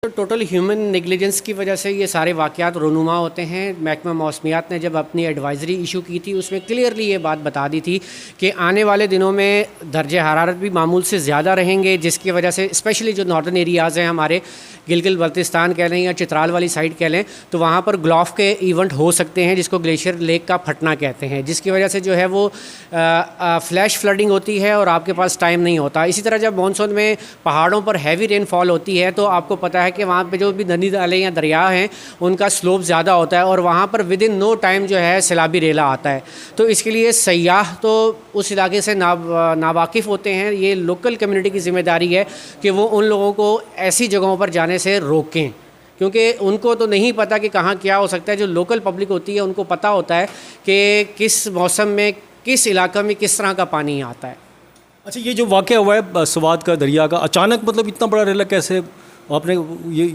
Total human negligence की वजह से ये सारे वाक़यात रोनुमा होते हैं। महकमा मौसमियात ने जब अपनी एडवाइज़री इशू की थी उसमें क्लियरली ये बात बता दी थी कि आने वाले दिनों में दर्जे हरारत भी मामूल से ज़्यादा रहेंगे, जिसकी वजह से स्पेशली जो नॉर्दर्न एरियाज़ हैं हमारे, गिलगित बल्तिस्तान कह लें या चित्राल वाली साइड कह लें, तो वहाँ पर ग्लॉफ के इवेंट हो सकते हैं जिसको ग्लेशियर लेक का फटना कहते हैं, जिसकी वजह से जो है वो फ्लैश फ्लडिंग होती है और आपके पास टाइम नहीं होता। इसी तरह जब मानसून में पहाड़ों पर हैवी रेनफॉल होती है तो आपको पता है कि वहाँ पे जो भी नदी नाले या दरिया हैं उनका स्लोप ज़्यादा होता है और वहाँ पर विद इन नो टाइम जो है सैलाबी रेला आता है। तो इसके लिए सयाह तो उस इलाके से नावाकिफ़ होते हैं। ये लोकल कम्युनिटी की ज़िम्मेदारी है कि वो उन लोगों को ऐसी जगहों पर जाने से रोकें, क्योंकि उनको तो नहीं पता कि कहाँ क्या हो सकता है। जो लोकल पब्लिक होती है उनको पता होता है कि किस मौसम में किस इलाके में किस तरह का पानी आता है। अच्छा, ये जो वाक़या हुआ है स्वात का दरिया का, अचानक मतलब इतना बड़ा रेला कैसे आपने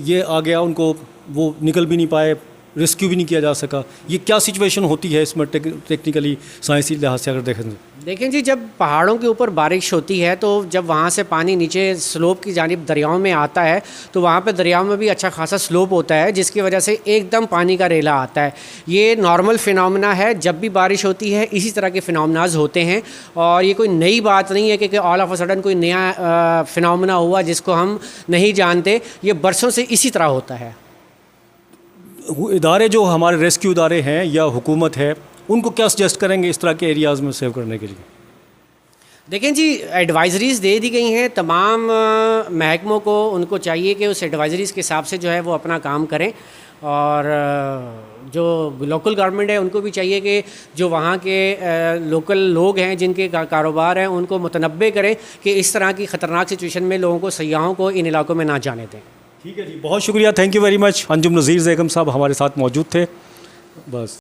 ये आ गया, उनको वो निकल भी नहीं पाए, रेस्क्यू भी नहीं किया जा सका, ये क्या सिचुएशन होती है इसमें टेक्निकली साइंसी लिहाज से अगर देखें जी, जब पहाड़ों के ऊपर बारिश होती है तो जब वहाँ से पानी नीचे स्लोप की जानिब दरियाओं में आता है तो वहाँ पे दरियाओं में भी अच्छा खासा स्लोप होता है, जिसकी वजह से एकदम पानी का रेला आता है। ये नॉर्मल फिनोमेना है, जब भी बारिश होती है इसी तरह के फिनोमेनाज होते हैं और ये कोई नई बात नहीं है कि ऑल ऑफ अ सडन कोई नया फिनोमेना हुआ जिसको हम नहीं जानते। ये बरसों से इसी तरह होता है। इदारे जो हमारे रेस्क्यू इदारे हैं या हुकूमत है, उनको क्या सजेस्ट करेंगे इस तरह के एरियाज़ में सेव करने के लिए? देखें जी, एडवाइजरीज़ दे दी गई हैं तमाम महकमों को। उनको चाहिए कि उस एडवाइजरीज़ के हिसाब से जो है वो अपना काम करें और जो लोकल गवर्नमेंट है उनको भी चाहिए कि जो वहाँ के लोकल लोग हैं जिनके कारोबार हैं उनको मुतनब्बे करें कि इस तरह की ख़तरनाक सिचुएशन में लोगों को, सयाहों को इन इलाकों में ना जाने दें। ठीक है जी, बहुत शुक्रिया, thank you very much. Anjum Nazir Begum Sahab हमारे साथ मौजूद थे। बस।